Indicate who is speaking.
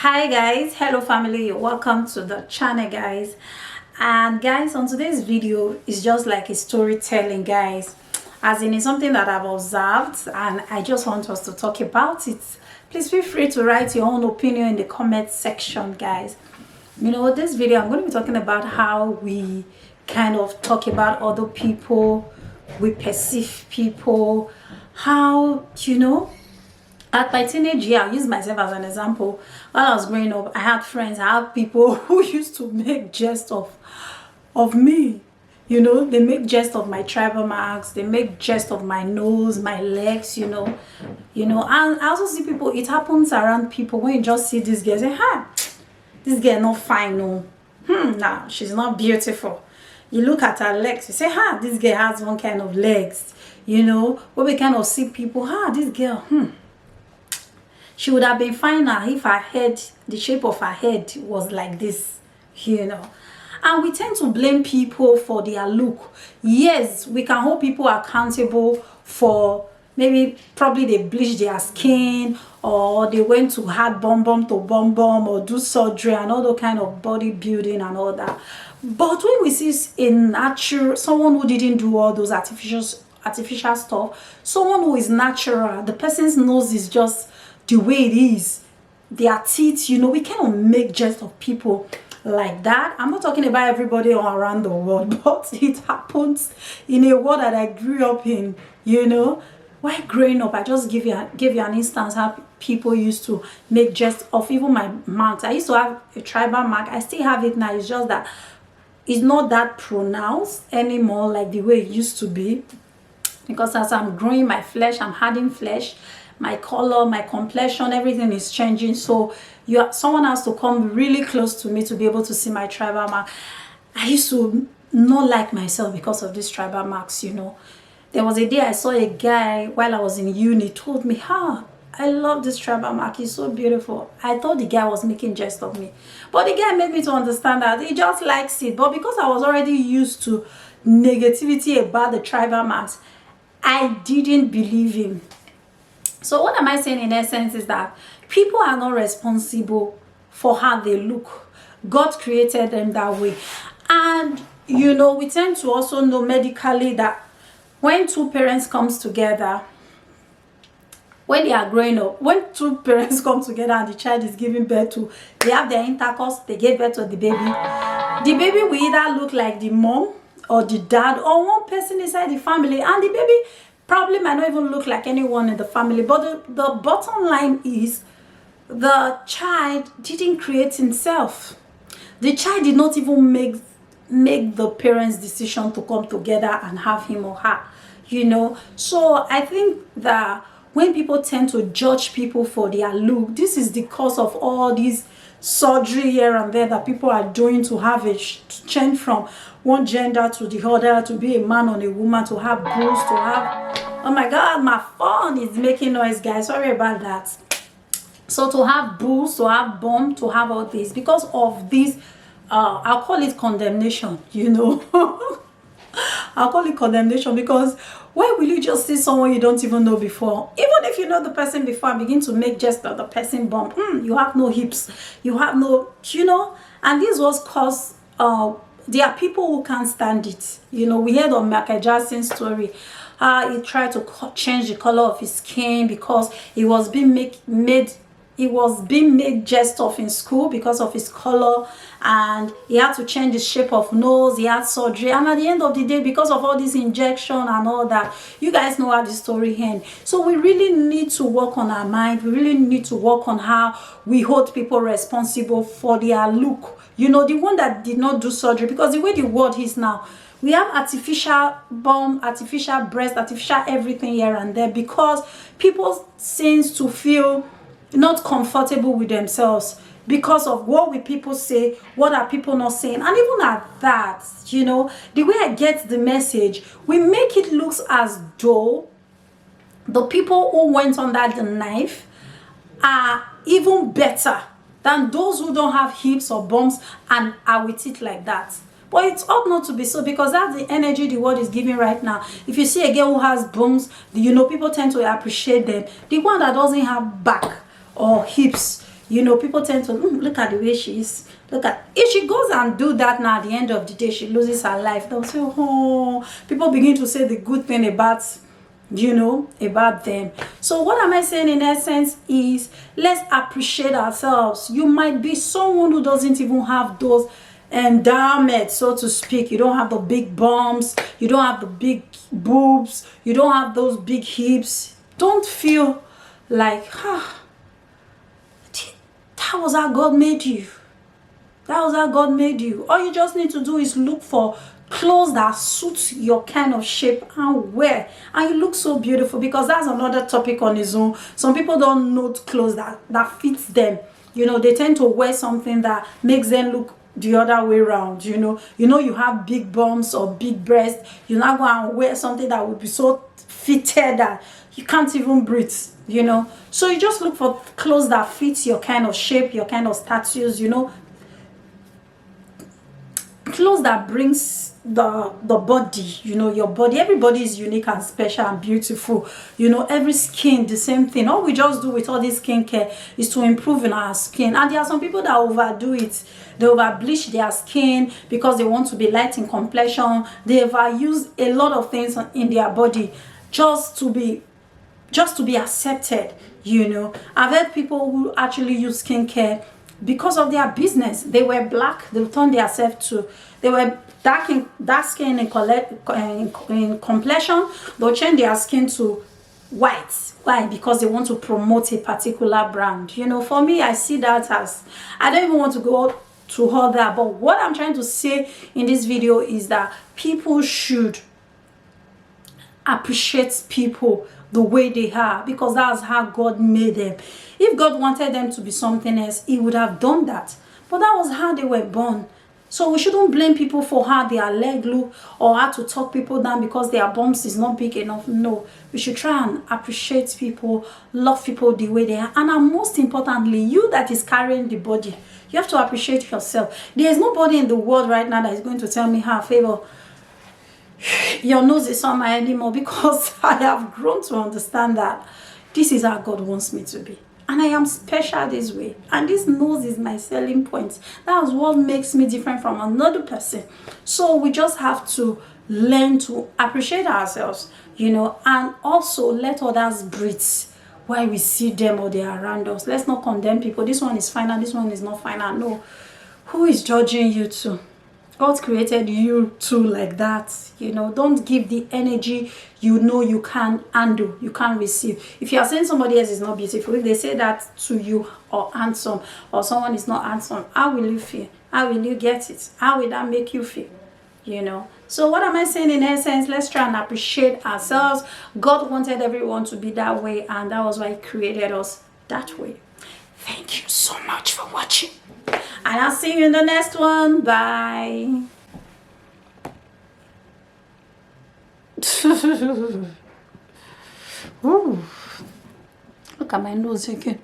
Speaker 1: Hi guys, hello family, welcome to the channel guys. And guys, on today's video is just like a storytelling guys, as in it's something that I've observed and I just want us to talk about it. Please feel free to write your own opinion in the comment section guys. You know, this video I'm going to be talking about how we kind of talk about other people, we perceive people, how, you know, at my teenage year, I'll use myself as an example. While I was growing up, I had friends, I had people who used to make jest of me. You know, they make jest of my tribal marks, they make jest of my nose, my legs, you know. And I also see people, it happens around people when you just see this girl, say, hi, this girl not fine, no. Nah, she's not beautiful. You look at her legs, you say, this girl has one kind of legs, you know. When we kind of see people, this girl, she would have been finer if her head, the shape of her head was like this, you know. And we tend to blame people for their look. Yes, we can hold people accountable for probably they bleached their skin, or they went to hard bum to bum or do surgery and all the kind of bodybuilding and all that. But when we see a natural, someone who didn't do all those artificial stuff, someone who is natural, the person's nose is just the way it is, their teeth, you know, we cannot make jest of people like that. I'm not talking about everybody all around the world, but it happens in a world that I grew up in, you know. While growing up, I just give you an instance how people used to make jest of even my marks. I used to have a tribal mark. I still have it now. It's just that it's not that pronounced anymore like the way it used to be, because as I'm growing my flesh, I'm adding flesh, my color, my complexion, everything is changing. So someone has to come really close to me to be able to see my tribal mark. I used to not like myself because of these tribal marks, you know. There was a day I saw a guy while I was in uni, told me, I love this tribal mark, it's so beautiful. I thought the guy was making jest of me, but the guy made me to understand that he just likes it. But because I was already used to negativity about the tribal marks, I didn't believe him. So what am I saying in essence is that people are not responsible for how they look. God created them that way. And, you know, we tend to also know medically that when two parents comes together, when they are growing up, when two parents come together and the child is giving birth to, they have their intercourse, they give birth to the baby. The baby will either look like the mom or the dad or one person inside the family, and the baby probably might not even look like anyone in the family. But the bottom line is the child didn't create himself. The child did not even make the parents' decision to come together and have him or her, you know. So I think that when people tend to judge people for their look, this is the cause of all these surgery here and there that people are doing to have a change from one gender to the other, to be a man or a woman, to have boobs, to have, oh my god, my phone is making noise guys, sorry about that. So to have boobs, to have bum, to have all this, because of this I'll call it condemnation, you know. I'll call it condemnation, because why will you just see someone you don't even know before? Even if you know the person before and begin to make jest of the person bum, you have no hips, you have no, you know. And this was cause there are people who can't stand it. You know, we heard of Michael Jackson's story. He tried to change the color of his skin because he was being made jest of in school because of his color, and he had to change the shape of nose, he had surgery, and at the end of the day, because of all this injection and all that, you guys know how the story ends. So we really need to work on our mind. We really need to work on how we hold people responsible for their look, you know, the one that did not do surgery. Because the way the world is now, we have artificial bum, artificial breast, artificial everything here and there, because people seem to feel not comfortable with themselves because of what will people say, what are people not saying. And even at that, you know, the way I get the message, we make it look as though the people who went under the knife are even better than those who don't have hips or bumps and are with it like that. But it ought not to be so, because that's the energy the world is giving right now. If you see a girl who has bumps, you know, people tend to appreciate them. The one that doesn't have back or hips, You know, people tend to look at the way she is. Look at, if she goes and do that now, at the end of the day she loses her life, they'll say, oh, people begin to say the good thing about, you know, about them. So what am I saying in essence is, let's appreciate ourselves. You might be someone who doesn't even have those endowments, so to speak. You don't have the big bumps, you don't have the big boobs, you don't have those big hips. Don't feel like, that was how God made you. That was how God made you. All you just need to do is look for clothes that suit your kind of shape and wear, and you look so beautiful. Because that's another topic on its own. Some people don't know clothes that fits them. You know, they tend to wear something that makes them look the other way around. You know, you have big bumps or big breasts, you're not going to wear something that would be so fitted that you can't even breathe. You know, so you just look for clothes that fits your kind of shape, your kind of status. You know, clothes that brings the body, you know, your body. Everybody is unique and special and beautiful. You know, every skin the same thing. All we just do with all this skincare is to improve in our skin. And there are some people that overdo it. They over bleach their skin because they want to be light in complexion. They overuse a lot of things in their body just to be accepted. You know, I've heard people who actually use skincare because of their business. They were black, they turned themselves to, they were dark skin in complexion, they'll change their skin to white. Why? Because they want to promote a particular brand. You know, for me, I see that as, I don't even want to go to all that, but what I'm trying to say in this video is that people should appreciate people the way they are, because that's how God made them. If God wanted them to be something else, he would have done that, but that was how they were born. So we shouldn't blame people for how their leg look or how to talk people down because their bumps is not big enough. No, we should try and appreciate people, love people the way they are. And most importantly, you that is carrying the body, you have to appreciate yourself. There is nobody in the world right now that is going to tell me, favor, your nose is on my anymore, because I have grown to understand that this is how God wants me to be, and I am special this way, and this nose is my selling point. That's what makes me different from another person. So we just have to learn to appreciate ourselves, you know, and also let others breathe while we see them or they are around us. Let's not condemn people. This one is fine and this one is not fine. And no, who is judging you too? God created you too like that. You know, don't give the energy you know you can handle, you can't receive. If you are saying somebody else is not beautiful, if they say that to you, or handsome, or someone is not handsome, how will you feel? How will you get it? How will that make you feel? You know, so what am I saying in essence? Let's try and appreciate ourselves. God wanted everyone to be that way, and that was why he created us that way. Thank you so much for watching, and I'll see you in the next one. Bye. Ooh. Look at my nose again.